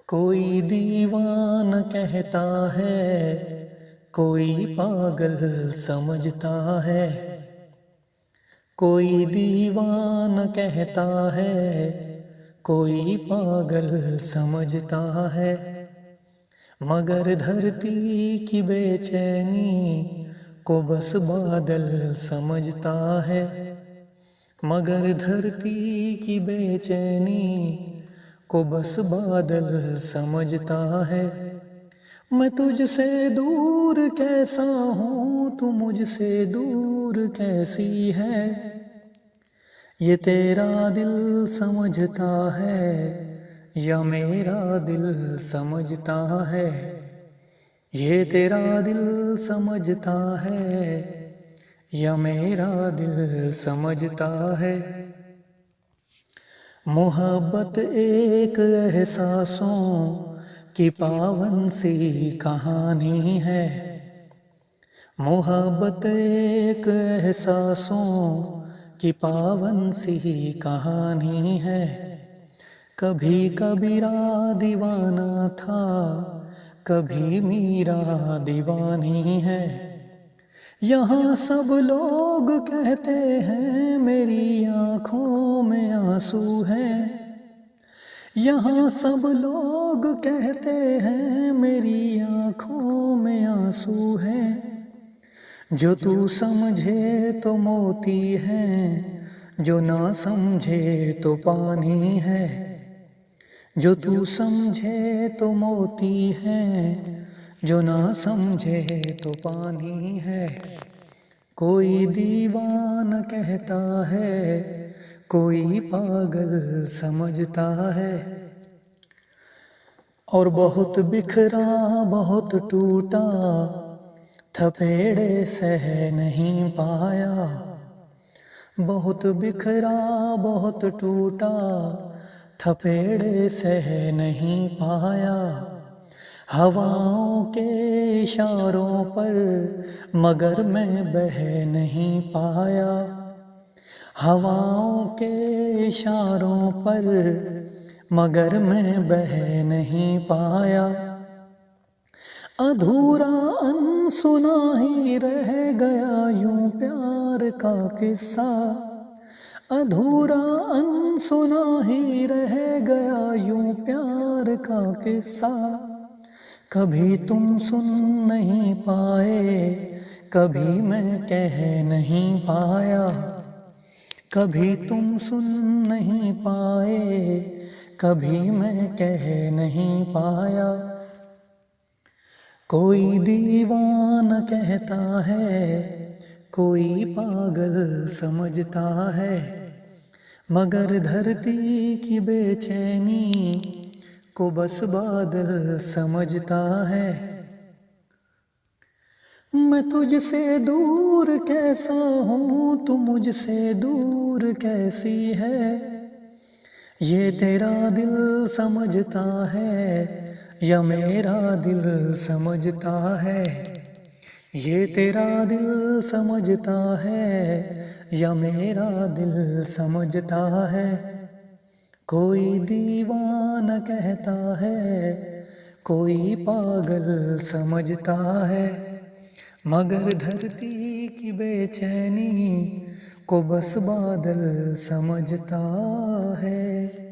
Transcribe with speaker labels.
Speaker 1: कोई दीवान कहता है, कोई पागल समझता है। कोई दीवान कहता है, कोई पागल समझता है। मगर धरती की बेचैनी को बस बादल समझता है। मगर धरती की बेचैनी को बस बादल समझता है। मैं तुझसे दूर कैसा हूँ, तू मुझसे दूर कैसी है। ये तेरा दिल समझता है या मेरा दिल समझता है। ये तेरा दिल समझता है या मेरा दिल समझता है। मोहब्बत एक एहसासों की पावन सी कहानी है। मोहब्बत एक एहसासों की पावन सी कहानी है। कभी कबीरा दीवाना था, कभी मीरा दीवानी है। यहाँ सब लोग कहते हैं मेरी आँखों में आंसू है। यहाँ सब लोग कहते हैं मेरी आँखों में आंसू है। जो तू समझे तो मोती है, जो ना समझे तो पानी है। जो तू समझे तो मोती है, जो ना समझे तो पानी है। कोई दीवान कहता है, कोई पागल समझता है। और बहुत बिखरा बहुत टूटा, थपेड़े सह नहीं पाया। बहुत बिखरा बहुत टूटा, थपेड़े सह नहीं पाया। हवाओं के इशारों पर मगर मैं बह नहीं पाया। हवाओं के इशारों पर मगर मैं बह नहीं पाया। अधूरा अनसुना ही रह गया यूं प्यार का किस्सा। अधूरा अनसुना ही रह गया यूं प्यार का किस्सा। कभी तुम सुन नहीं पाए, कभी मैं कह नहीं पाया। कभी तुम सुन नहीं पाए, कभी मैं कह नहीं पाया। कोई दीवान कहता है, कोई पागल समझता है। मगर धरती की बेचैनी को बस बादल समझता है। मैं तुझसे दूर कैसा हूँ, तू मुझसे दूर कैसी है। ये तेरा दिल समझता है या मेरा दिल समझता है। ये तेरा दिल समझता है या मेरा दिल समझता है। कोई दीवाना कहता है, कोई पागल समझता है। मगर धरती की बेचैनी को बस बादल समझता है।